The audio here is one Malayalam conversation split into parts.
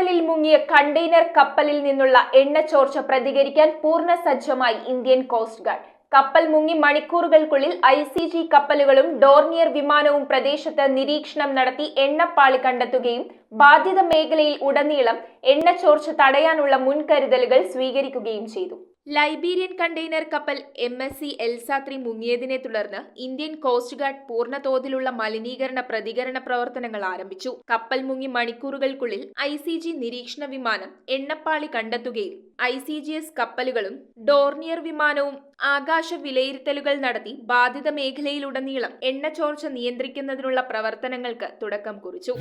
ചെങ്കടലിൽ മുങ്ങിയ കണ്ടെയ്നർ കപ്പലിൽ നിന്നുള്ള എണ്ണച്ചോർച്ച പ്രതികരിക്കാൻ പൂർണ്ണ സജ്ജമായി ഇന്ത്യൻ കോസ്റ്റ് ഗാർഡ്. കപ്പൽ മുങ്ങി മണിക്കൂറുകൾക്കുള്ളിൽ ICG കപ്പലുകളും ഡോർണിയർ വിമാനവും പ്രദേശത്ത് നിരീക്ഷണം നടത്തി എണ്ണപ്പാളി കണ്ടെത്തുകയും ബാധിത മേഖലയിൽ ഉടനീളം എണ്ണച്ചോർച്ച തടയാനുള്ള മുൻകരുതലുകൾ സ്വീകരിക്കുകയും ചെയ്തു. ലൈബീരിയൻ കണ്ടെയ്നർ കപ്പൽ MSC എൽസ-3 മുങ്ങിയതിനെ തുടർന്ന് ഇന്ത്യൻ കോസ്റ്റ് ഗാർഡ് പൂർണ്ണ തോതിലുള്ള മലിനീകരണ പ്രതികരണ പ്രവർത്തനങ്ങൾ ആരംഭിച്ചു. കപ്പൽ മുങ്ങി മണിക്കൂറുകൾക്കുള്ളിൽ ICG നിരീക്ഷണ വിമാനം എണ്ണപ്പാളി കണ്ടെത്തുകയും ICGS കപ്പലുകളും ഡോർണിയർ വിമാനവും ആകാശ വിലയിരുത്തലുകൾ നടത്തി ബാധിത മേഖലയിലുടനീളം എണ്ണച്ചോർച്ച നിയന്ത്രിക്കുന്നതിനുള്ള പ്രവർത്തനങ്ങൾക്ക് തുടക്കം കുറിച്ചു.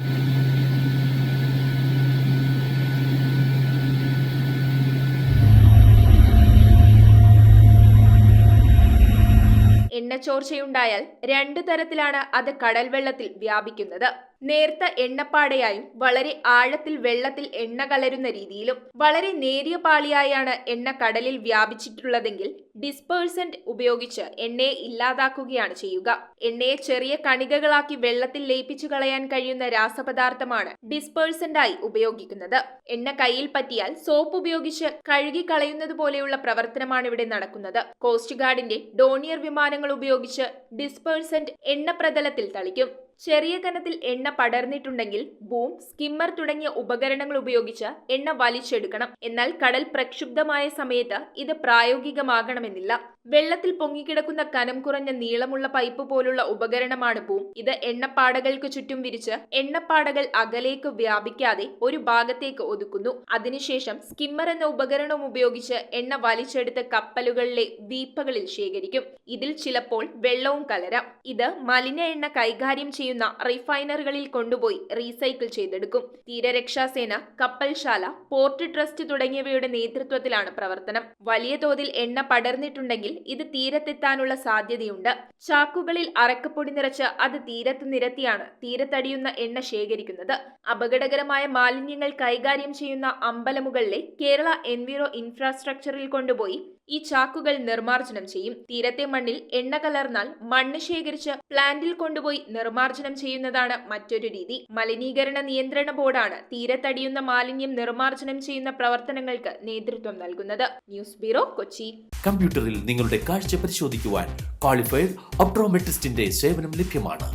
എണ്ണച്ചോർച്ചയുണ്ടായാൽ രണ്ടു തരത്തിലാണ് അത് കടൽ വെള്ളത്തിൽ വ്യാപിക്കുന്നത്. നേർത്ത എണ്ണപ്പാടയായും വളരെ ആഴത്തിൽ വെള്ളത്തിൽ എണ്ണ കലരുന്ന രീതിയിലും. വളരെ നേരിയ പാളിയായാണ് എണ്ണ കടലിൽ വ്യാപിച്ചിട്ടുള്ളതെങ്കിൽ ഡിസ്പേഴ്സന്റ് ഉപയോഗിച്ച് എണ്ണയെ ഇല്ലാതാക്കുകയാണ് ചെയ്യുക. എണ്ണയെ ചെറിയ കണികകളാക്കി വെള്ളത്തിൽ ലയിപ്പിച്ചു കളയാൻ കഴിയുന്ന രാസപദാർത്ഥമാണ് ഡിസ്പേഴ്സന്റായി ഉപയോഗിക്കുന്നത്. എണ്ണ കയ്യിൽ പറ്റിയാൽ സോപ്പ് ഉപയോഗിച്ച് കഴുകി കളയുന്നത് പോലെയുള്ള പ്രവർത്തനമാണ് ഇവിടെ നടക്കുന്നത്. കോസ്റ്റ് ഗാർഡിന്റെ ഡോർണിയർ വിമാനങ്ങൾ ഉപയോഗിച്ച് ഡിസ്പേഴ്സന്റ് എണ്ണ പ്രതലത്തിൽ തളിക്കും. ചെറിയ കനത്തിൽ എണ്ണ പടർന്നിട്ടുണ്ടെങ്കിൽ ബൂം, സ്കിമ്മർ തുടങ്ങിയ ഉപകരണങ്ങൾ ഉപയോഗിച്ച് എണ്ണ വലിച്ചെടുക്കണം. എന്നാൽ കടൽ പ്രക്ഷുബ്ധമായ സമയത്ത് ഇത് പ്രായോഗികമാകണമെന്നില്ല. വെള്ളത്തിൽ പൊങ്ങിക്കിടക്കുന്ന കനം കുറഞ്ഞ നീളമുള്ള പൈപ്പ് പോലുള്ള ഉപകരണമാണ് ബൂം. ഇത് എണ്ണപ്പാടകൾക്ക് ചുറ്റും വിരിച്ച് എണ്ണപ്പാടകൾ അകലേക്ക് വ്യാപിക്കാതെ ഒരു ഭാഗത്തേക്ക് ഒതുക്കുന്നു. അതിനുശേഷം സ്കിമ്മർ എന്ന ഉപകരണം ഉപയോഗിച്ച് എണ്ണ വലിച്ചെടുത്ത് കപ്പലുകളിലെ വീപ്പകളിൽ ശേഖരിക്കും. ഇതിൽ ചിലപ്പോൾ വെള്ളവും കലരാം. ഇത് മലിന എണ്ണ കൈകാര്യം ചെയ്യുന്ന റിഫൈനറികളിൽ കൊണ്ടുപോയി റീസൈക്കിൾ ചെയ്തെടുക്കും. തീരരക്ഷാസേന, കപ്പൽശാല, പോർട്ട് ട്രസ്റ്റ് തുടങ്ങിയവയുടെ നേതൃത്വത്തിലാണ് പ്രവർത്തനം. വലിയ തോതിൽ എണ്ണ പടർന്നിട്ടുണ്ടെങ്കിൽ ഇത് തീരത്തെത്താനുള്ള സാധ്യതയുണ്ട്. ചാക്കുകളിൽ അറക്കപ്പൊടി നിറച്ച് അത് തീരത്ത് നിരത്തിയാണ് തീരത്തടിയുന്ന എണ്ണ ശേഖരിക്കുന്നത്. അപകടകരമായ മാലിന്യങ്ങൾ കൈകാര്യം ചെയ്യുന്ന അമ്പലമുകളിലെ കേരള എൻവിറോ ഇൻഫ്രാസ്ട്രക്ചറിൽ കൊണ്ടുപോയി ഈ ചാക്കുകൾ നിർമ്മാർജ്ജനം ചെയ്യും. തീരത്തെ മണ്ണിൽ എണ്ണ കലർന്നാൽ മണ്ണ് ശേഖരിച്ച് പ്ലാന്റിൽ കൊണ്ടുപോയി നിർമ്മാർജ്ജനം ചെയ്യുന്നതാണ് മറ്റൊരു രീതി. മലിനീകരണ നിയന്ത്രണ ബോർഡാണ് തീരത്തടിയുന്ന മാലിന്യം നിർമ്മാർജ്ജനം ചെയ്യുന്ന പ്രവർത്തനങ്ങൾക്ക് നേതൃത്വം നൽകുന്നത്. News bureau, Kochi. കമ്പ്യൂട്ടറിൽ നിങ്ങളുടെ കാഴ്ച പരിശോധിക്കുവാൻ ക്വാളിഫൈഡ് ഒപ്ട്രോമെട്രിസ്റ്റിന്റെ സേവനം ലഭ്യമാണ്.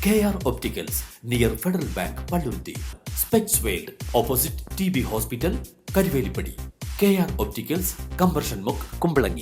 KR Opticals, near federal bank, Palluruthy. Specs world, opposite TB hospital, Karuvelippady. KR Opticals, combustion മുക്ക്, കുമ്പളങ്ങി.